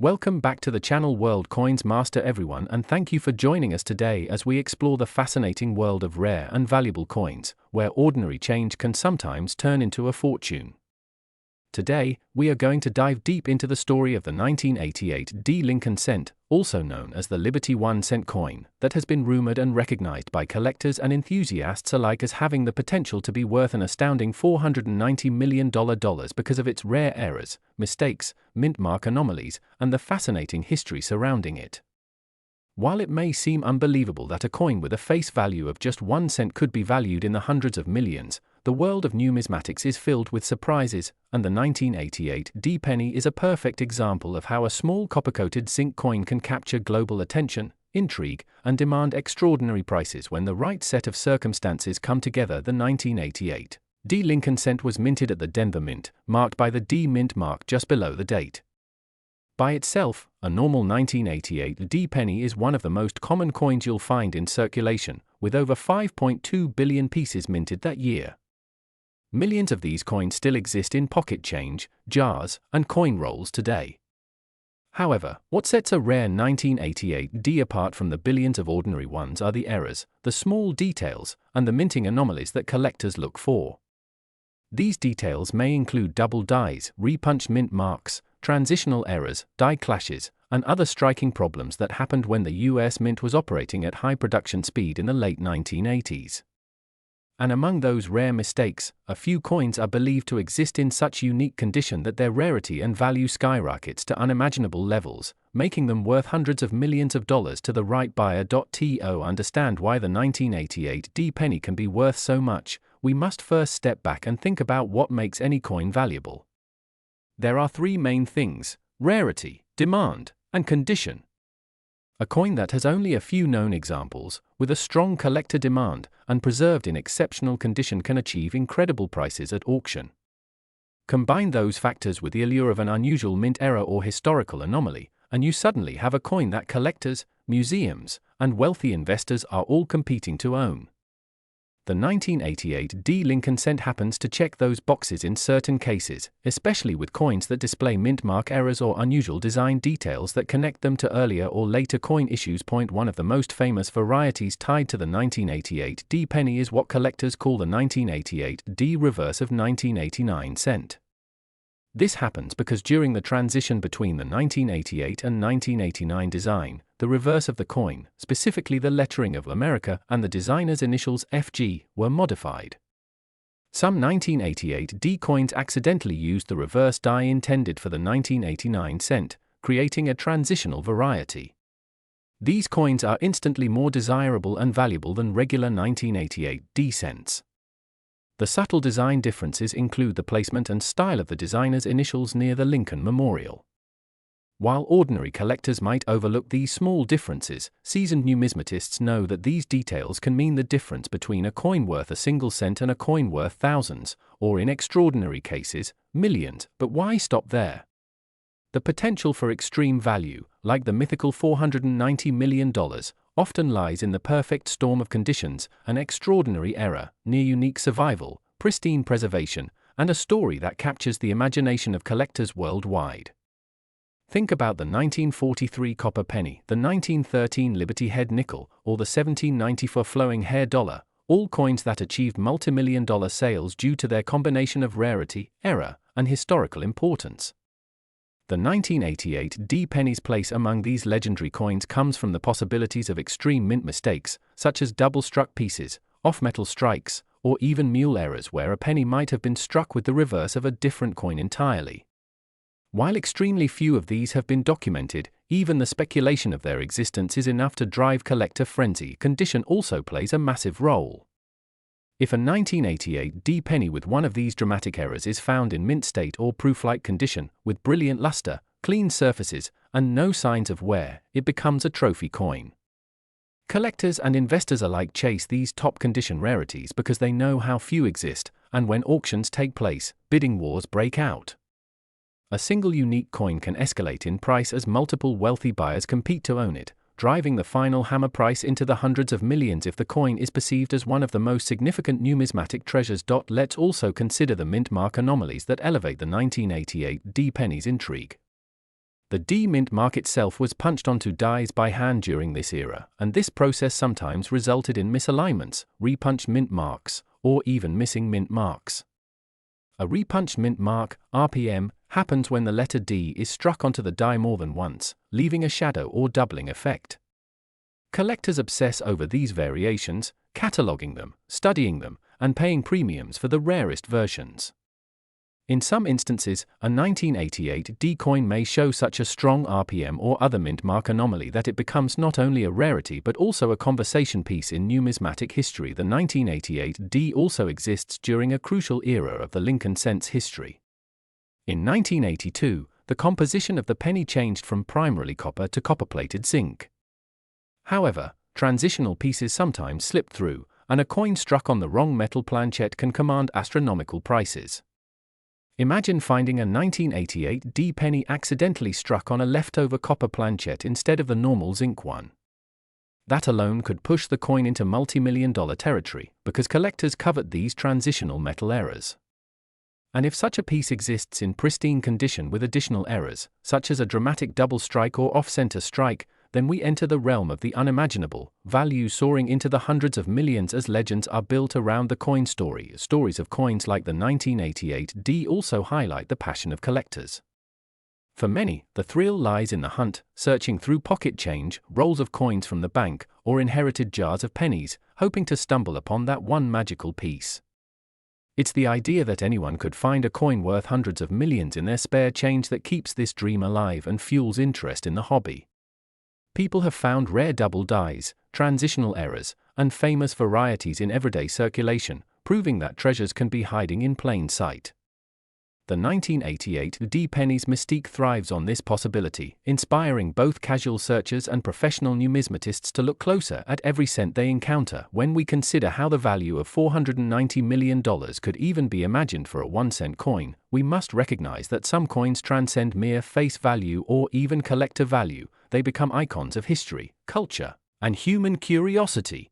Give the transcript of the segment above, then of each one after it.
Welcome back to the channel World Coins Master everyone, and thank you for joining us today as we explore the fascinating world of rare and valuable coins, where ordinary change can sometimes turn into a fortune. Today, we are going to dive deep into the story of the 1988 D Lincoln Cent, also known as the Liberty 1 cent coin, that has been rumored and recognized by collectors and enthusiasts alike as having the potential to be worth an astounding $490 million because of its rare errors, mistakes, mint mark anomalies, and the fascinating history surrounding it. While it may seem unbelievable that a coin with a face value of just 1 cent could be valued in the hundreds of millions, the world of numismatics is filled with surprises, and the 1988 D penny is a perfect example of how a small copper-coated zinc coin can capture global attention, intrigue, and demand extraordinary prices when the right set of circumstances come together. The 1988 D Lincoln Cent was minted at the Denver Mint, marked by the D Mint mark just below the date. By itself, a normal 1988 D penny is one of the most common coins you'll find in circulation, with over 5.2 billion pieces minted that year. Millions of these coins still exist in pocket change, jars, and coin rolls today. However, what sets a rare 1988 D apart from the billions of ordinary ones are the errors, the small details, and the minting anomalies that collectors look for. These details may include double dies, repunched mint marks, transitional errors, die clashes, and other striking problems that happened when the US Mint was operating at high production speed in the late 1980s. And among those rare mistakes, a few coins are believed to exist in such unique condition that their rarity and value skyrockets to unimaginable levels, making them worth hundreds of millions of dollars to the right buyer. To understand why the 1988 D penny can be worth so much, we must first step back and think about what makes any coin valuable. There are three main things: rarity, demand, and condition. A coin that has only a few known examples, with a strong collector demand, and preserved in exceptional condition can achieve incredible prices at auction. Combine those factors with the allure of an unusual mint error or historical anomaly, and you suddenly have a coin that collectors, museums, and wealthy investors are all competing to own. The 1988 D Lincoln Cent happens to check those boxes in certain cases, especially with coins that display mint mark errors or unusual design details that connect them to earlier or later coin issues. One of the most famous varieties tied to the 1988 D penny is what collectors call the 1988 D reverse of 1989 cent. This happens because during the transition between the 1988 and 1989 design, the reverse of the coin, specifically the lettering of America and the designer's initials FG, were modified. Some 1988 D coins accidentally used the reverse die intended for the 1989 cent, creating a transitional variety. These coins are instantly more desirable and valuable than regular 1988 D cents. The subtle design differences include the placement and style of the designer's initials near the Lincoln Memorial. While ordinary collectors might overlook these small differences, seasoned numismatists know that these details can mean the difference between a coin worth a single cent and a coin worth thousands, or in extraordinary cases, millions. But why stop there? The potential for extreme value, like the mythical $490 million, often lies in the perfect storm of conditions: an extraordinary error, near-unique survival, pristine preservation, and a story that captures the imagination of collectors worldwide. Think about the 1943 copper penny, the 1913 Liberty Head nickel, or the 1794 flowing hair dollar, all coins that achieved multimillion-dollar sales due to their combination of rarity, error, and historical importance. The 1988 D penny's place among these legendary coins comes from the possibilities of extreme mint mistakes, such as double-struck pieces, off-metal strikes, or even mule errors where a penny might have been struck with the reverse of a different coin entirely. While extremely few of these have been documented, even the speculation of their existence is enough to drive collector frenzy. Condition also plays a massive role. If a 1988 D penny with one of these dramatic errors is found in mint state or proof-like condition, with brilliant luster, clean surfaces, and no signs of wear, it becomes a trophy coin. Collectors and investors alike chase these top-condition rarities because they know how few exist, and when auctions take place, bidding wars break out. A single unique coin can escalate in price as multiple wealthy buyers compete to own it, driving the final hammer price into the hundreds of millions if the coin is perceived as one of the most significant numismatic treasures. Let's also consider the mint mark anomalies that elevate the 1988 D penny's intrigue. The D mint mark itself was punched onto dies by hand during this era, and this process sometimes resulted in misalignments, repunched mint marks, or even missing mint marks. A repunched mint mark, RPM, happens when the letter D is struck onto the die more than once, leaving a shadow or doubling effect. Collectors obsess over these variations, cataloging them, studying them, and paying premiums for the rarest versions. In some instances, a 1988 D coin may show such a strong RPM or other mint mark anomaly that it becomes not only a rarity but also a conversation piece in numismatic history. The 1988 D also exists during a crucial era of the Lincoln cents history. In 1982, the composition of the penny changed from primarily copper to copper-plated zinc. However, transitional pieces sometimes slip through, and a coin struck on the wrong metal planchet can command astronomical prices. Imagine finding a 1988 D penny accidentally struck on a leftover copper planchet instead of the normal zinc one. That alone could push the coin into multi-million-dollar territory, because collectors covet these transitional metal errors. And if such a piece exists in pristine condition with additional errors, such as a dramatic double strike or off-center strike, then we enter the realm of the unimaginable, value soaring into the hundreds of millions as legends are built around the coin story. Stories of coins like the 1988 D also highlight the passion of collectors. For many, the thrill lies in the hunt, searching through pocket change, rolls of coins from the bank, or inherited jars of pennies, hoping to stumble upon that one magical piece. It's the idea that anyone could find a coin worth hundreds of millions in their spare change that keeps this dream alive and fuels interest in the hobby. People have found rare double dies, transitional errors, and famous varieties in everyday circulation, proving that treasures can be hiding in plain sight. The 1988 D penny's mystique thrives on this possibility, inspiring both casual searchers and professional numismatists to look closer at every cent they encounter. When we consider how the value of $490 million could even be imagined for a 1-cent coin, we must recognize that some coins transcend mere face value or even collector value. They become icons of history, culture, and human curiosity.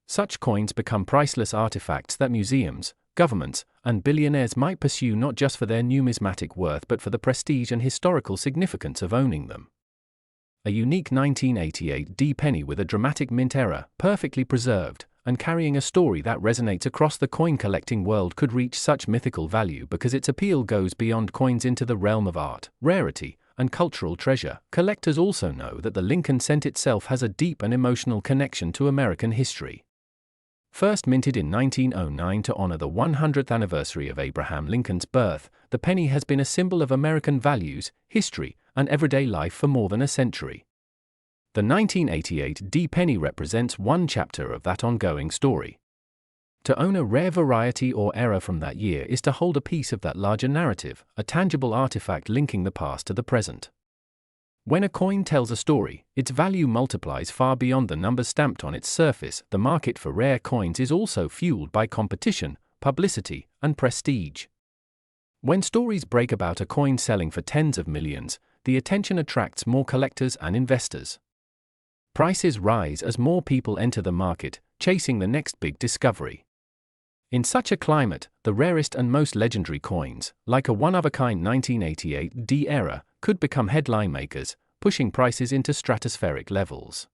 Such coins become priceless artifacts that museums, governments, and billionaires might pursue not just for their numismatic worth but for the prestige and historical significance of owning them. A unique 1988 D penny with a dramatic mint error, perfectly preserved, and carrying a story that resonates across the coin collecting world could reach such mythical value because its appeal goes beyond coins into the realm of art, rarity, and cultural treasure. Collectors also know that the Lincoln cent itself has a deep and emotional connection to American history. First minted in 1909 to honor the 100th anniversary of Abraham Lincoln's birth, the penny has been a symbol of American values, history, and everyday life for more than a century. The 1988 D penny represents one chapter of that ongoing story. To own a rare variety or error from that year is to hold a piece of that larger narrative, a tangible artifact linking the past to the present. When a coin tells a story, its value multiplies far beyond the numbers stamped on its surface. The market for rare coins is also fueled by competition, publicity, and prestige. When stories break about a coin selling for tens of millions, the attention attracts more collectors and investors. Prices rise as more people enter the market, chasing the next big discovery. In such a climate, the rarest and most legendary coins, like a one-of-a-kind 1988 D era, could become headline makers, pushing prices into stratospheric levels.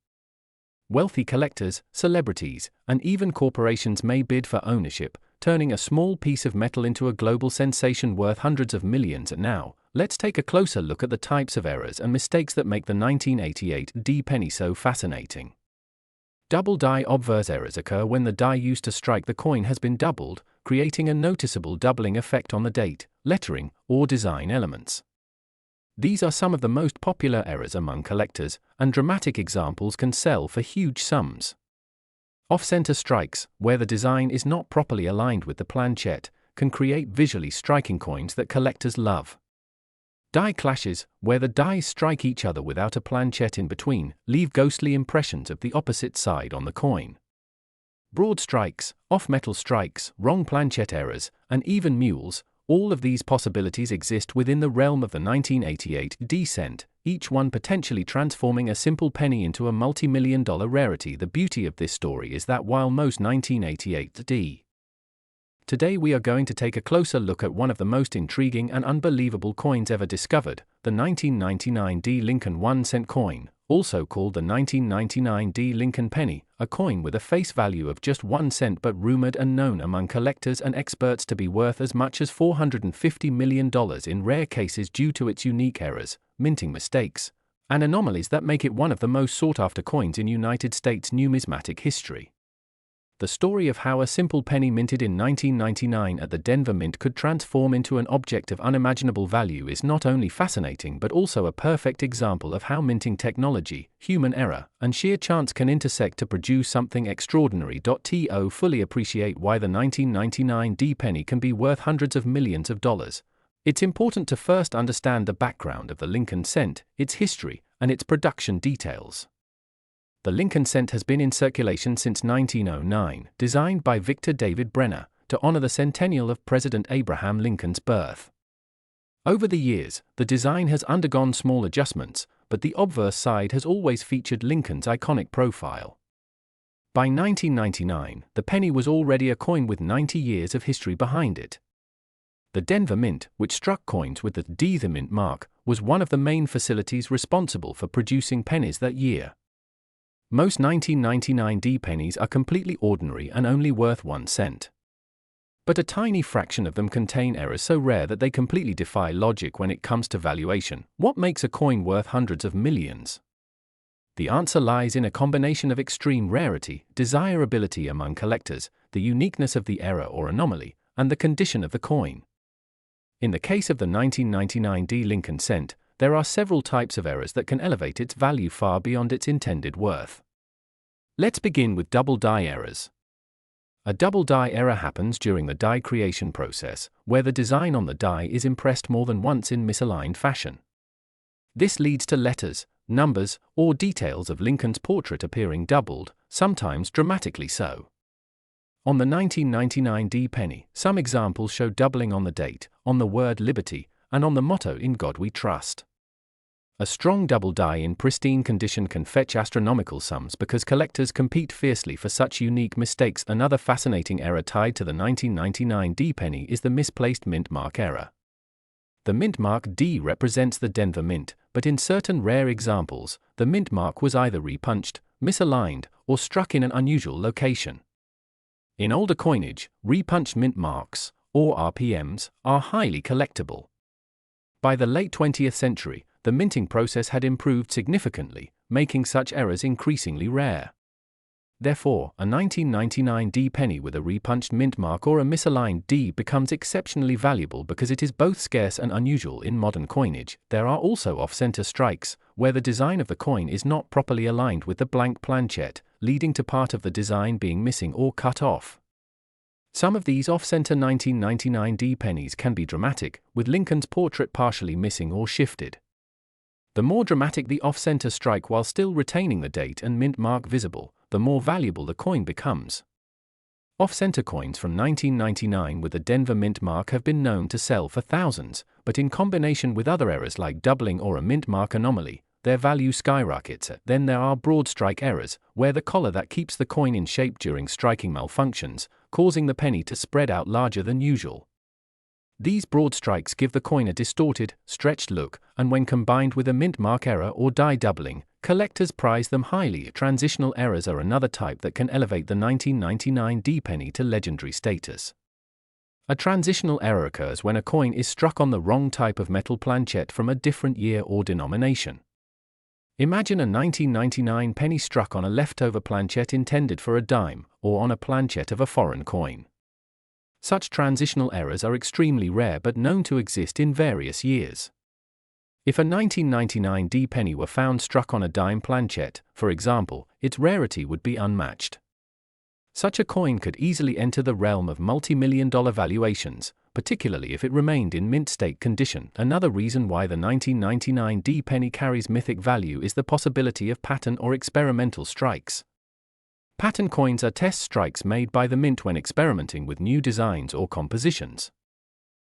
Wealthy collectors, celebrities, and even corporations may bid for ownership, turning a small piece of metal into a global sensation worth hundreds of millions. Now, let's take a closer look at the types of errors and mistakes that make the 1988 D penny so fascinating. Double die obverse errors occur when the die used to strike the coin has been doubled, creating a noticeable doubling effect on the date, lettering, or design elements. These are some of the most popular errors among collectors, and dramatic examples can sell for huge sums. Off-center strikes, where the design is not properly aligned with the planchet, can create visually striking coins that collectors love. Die clashes, where the dies strike each other without a planchet in between, leave ghostly impressions of the opposite side on the coin. Broad strikes, off-metal strikes, wrong planchet errors, and even mules, all of these possibilities exist within the realm of the 1988 D cent, each one potentially transforming a simple penny into a multi-million-dollar rarity. The beauty of this story is that while most 1988 D today we are going to take a closer look at one of the most intriguing and unbelievable coins ever discovered, the 1999 D Lincoln 1-cent coin, also called the 1999 D Lincoln penny, a coin with a face value of just 1 cent but rumored and known among collectors and experts to be worth as much as $450 million in rare cases due to its unique errors, minting mistakes, and anomalies that make it one of the most sought-after coins in United States numismatic history. The story of how a simple penny minted in 1999 at the Denver Mint could transform into an object of unimaginable value is not only fascinating but also a perfect example of how minting technology, human error, and sheer chance can intersect to produce something extraordinary. To fully appreciate why the 1999 D penny can be worth hundreds of millions of dollars, it's important to first understand the background of the Lincoln cent, its history, and its production details. The Lincoln cent has been in circulation since 1909, designed by Victor David Brenner, to honor the centennial of President Abraham Lincoln's birth. Over the years, the design has undergone small adjustments, but the obverse side has always featured Lincoln's iconic profile. By 1999, the penny was already a coin with 90 years of history behind it. The Denver Mint, which struck coins with the D the Mint mark, was one of the main facilities responsible for producing pennies that year. Most 1999 D pennies are completely ordinary and only worth 1 cent. But a tiny fraction of them contain errors so rare that they completely defy logic when it comes to valuation. What makes a coin worth hundreds of millions? The answer lies in a combination of extreme rarity, desirability among collectors, the uniqueness of the error or anomaly, and the condition of the coin. In the case of the 1999 D Lincoln cent, there are several types of errors that can elevate its value far beyond its intended worth. Let's begin with double die errors. A double die error happens during the die creation process, where the design on the die is impressed more than once in misaligned fashion. This leads to letters, numbers, or details of Lincoln's portrait appearing doubled, sometimes dramatically so. On the 1999 D penny, some examples show doubling on the date, on the word liberty, and on the motto "In God We Trust." A strong double die in pristine condition can fetch astronomical sums because collectors compete fiercely for such unique mistakes. Another fascinating error tied to the 1999 D penny is the misplaced mint mark error. The mint mark D represents the Denver Mint, but in certain rare examples, the mint mark was either repunched, misaligned, or struck in an unusual location. In older coinage, repunched mint marks, or RPMs, are highly collectible. By the late 20th century, the minting process had improved significantly, making such errors increasingly rare. Therefore, a 1999 D penny with a repunched mint mark or a misaligned D becomes exceptionally valuable because it is both scarce and unusual in modern coinage. There are also off-center strikes, where the design of the coin is not properly aligned with the blank planchet, leading to part of the design being missing or cut off. Some of these off-center 1999 D pennies can be dramatic, with Lincoln's portrait partially missing or shifted. The more dramatic the off-center strike while still retaining the date and mint mark visible, the more valuable the coin becomes. Off-center coins from 1999 with the Denver Mint mark have been known to sell for thousands, but in combination with other errors like doubling or a mint mark anomaly, their value skyrockets. Then there are broad strike errors, where the collar that keeps the coin in shape during striking malfunctions, causing the penny to spread out larger than usual. These broad strikes give the coin a distorted, stretched look, and when combined with a mint mark error or die doubling, collectors prize them highly. Transitional errors are another type that can elevate the 1999 D penny to legendary status. A transitional error occurs when a coin is struck on the wrong type of metal planchet from a different year or denomination. Imagine a 1999 penny struck on a leftover planchet intended for a dime, or on a planchet of a foreign coin. Such transitional errors are extremely rare but known to exist in various years. If a 1999 D penny were found struck on a dime planchet, for example, its rarity would be unmatched. Such a coin could easily enter the realm of multi-million-dollar valuations, particularly if it remained in mint state condition. Another reason why the 1999 D penny carries mythic value is the possibility of pattern or experimental strikes. Pattern coins are test strikes made by the mint when experimenting with new designs or compositions.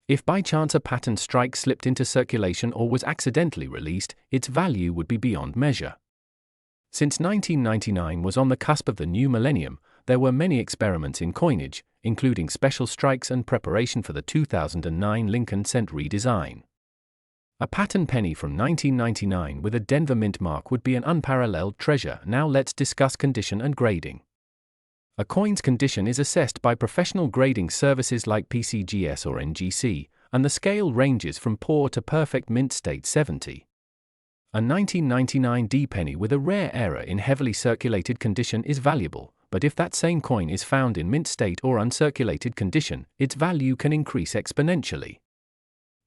If by chance a pattern strike slipped into circulation or was accidentally released, its value would be beyond measure. Since 1999 was on the cusp of the new millennium, there were many experiments in coinage, including special strikes and preparation for the 2009 Lincoln cent redesign. A pattern penny from 1999 with a Denver Mint mark would be an unparalleled treasure. Now let's discuss condition and grading. A coin's condition is assessed by professional grading services like PCGS or NGC, and the scale ranges from poor to perfect mint state 70. A 1999 D penny with a rare error in heavily circulated condition is valuable, but if that same coin is found in mint state or uncirculated condition, its value can increase exponentially.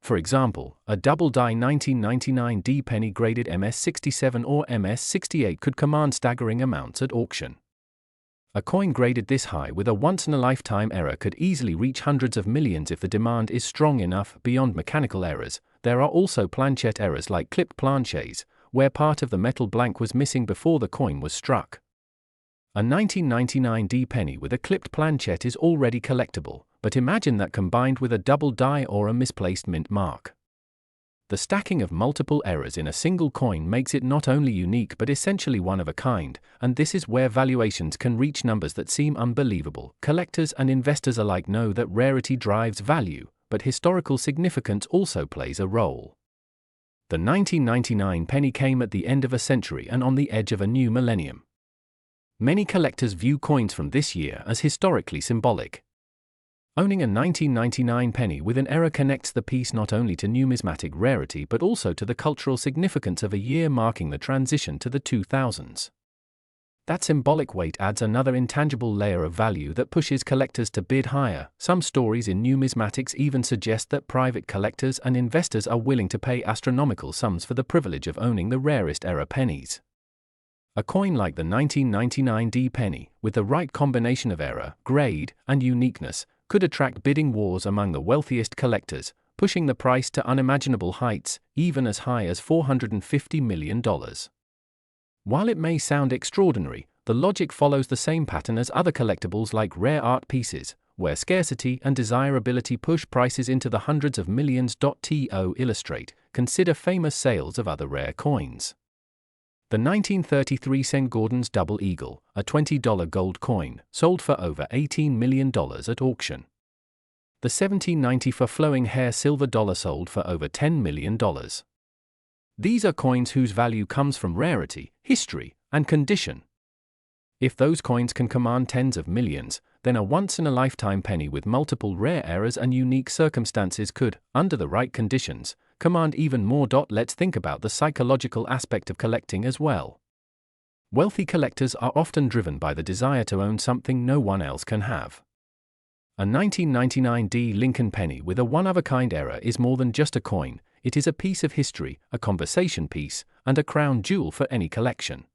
For example, a double-die 1999 D penny graded MS67 or MS68 could command staggering amounts at auction. A coin graded this high with a once-in-a-lifetime error could easily reach hundreds of millions if the demand is strong enough. Beyond mechanical errors, there are also planchette errors like clipped planchets, where part of the metal blank was missing before the coin was struck. A 1999 D penny with a clipped planchette is already collectible, but imagine that combined with a double die or a misplaced mint mark. The stacking of multiple errors in a single coin makes it not only unique but essentially one of a kind, and this is where valuations can reach numbers that seem unbelievable. Collectors and investors alike know that rarity drives value, but historical significance also plays a role. The 1999 penny came at the end of a century and on the edge of a new millennium. Many collectors view coins from this year as historically symbolic. Owning a 1999 penny with an error connects the piece not only to numismatic rarity but also to the cultural significance of a year marking the transition to the 2000s. That symbolic weight adds another intangible layer of value that pushes collectors to bid higher. Some stories in numismatics even suggest that private collectors and investors are willing to pay astronomical sums for the privilege of owning the rarest error pennies. A coin like the 1999 D penny, with the right combination of error, grade, and uniqueness, could attract bidding wars among the wealthiest collectors, pushing the price to unimaginable heights, even as high as $450 million. While it may sound extraordinary, the logic follows the same pattern as other collectibles like rare art pieces, where scarcity and desirability push prices into the hundreds of millions. To illustrate, consider famous sales of other rare coins. The 1933 St. Gordon's Double Eagle, a $20 gold coin, sold for over $18 million at auction. The 1794 Flowing Hair Silver Dollar sold for over $10 million. These are coins whose value comes from rarity, history, and condition. If those coins can command tens of millions, then a once-in-a-lifetime penny with multiple rare errors and unique circumstances could, under the right conditions, command even more. Let's think about the psychological aspect of collecting as well. Wealthy collectors are often driven by the desire to own something no one else can have. A 1999 D Lincoln penny with a one-of-a-kind error is more than just a coin, it is a piece of history, a conversation piece, and a crown jewel for any collection.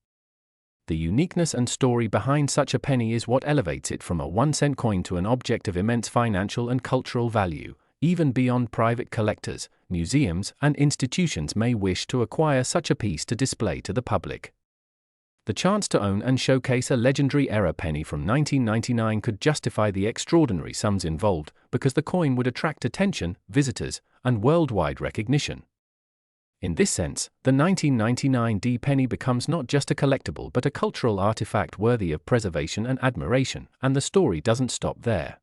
The uniqueness and story behind such a penny is what elevates it from a 1-cent coin to an object of immense financial and cultural value. Even beyond private collectors, museums and institutions may wish to acquire such a piece to display to the public. The chance to own and showcase a legendary error penny from 1999 could justify the extraordinary sums involved, because the coin would attract attention, visitors, and worldwide recognition. In this sense, the 1999 D penny becomes not just a collectible but a cultural artifact worthy of preservation and admiration, and the story doesn't stop there.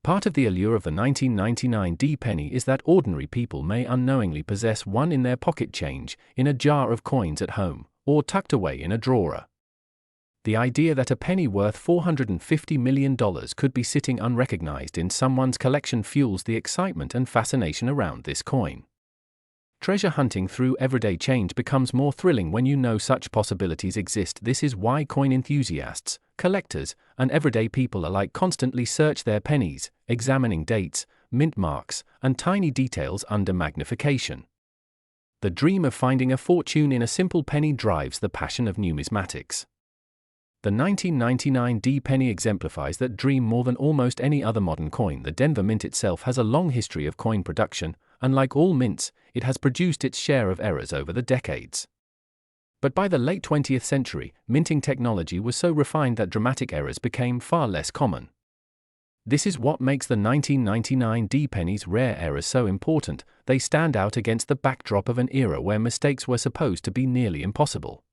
Part of the allure of the 1999 D penny is that ordinary people may unknowingly possess one in their pocket change, in a jar of coins at home, or tucked away in a drawer. The idea that a penny worth $450 million could be sitting unrecognized in someone's collection fuels the excitement and fascination around this coin. Treasure hunting through everyday change becomes more thrilling when you know such possibilities exist. This is why coin enthusiasts, collectors, and everyday people alike constantly search their pennies, examining dates, mint marks, and tiny details under magnification. The dream of finding a fortune in a simple penny drives the passion of numismatics. The 1999 D penny exemplifies that dream more than almost any other modern coin. The Denver Mint itself has a long history of coin production, and like all mints, it has produced its share of errors over the decades. But by the late 20th century, minting technology was so refined that dramatic errors became far less common. This is what makes the 1999 D penny's rare errors so important. They stand out against the backdrop of an era where mistakes were supposed to be nearly impossible.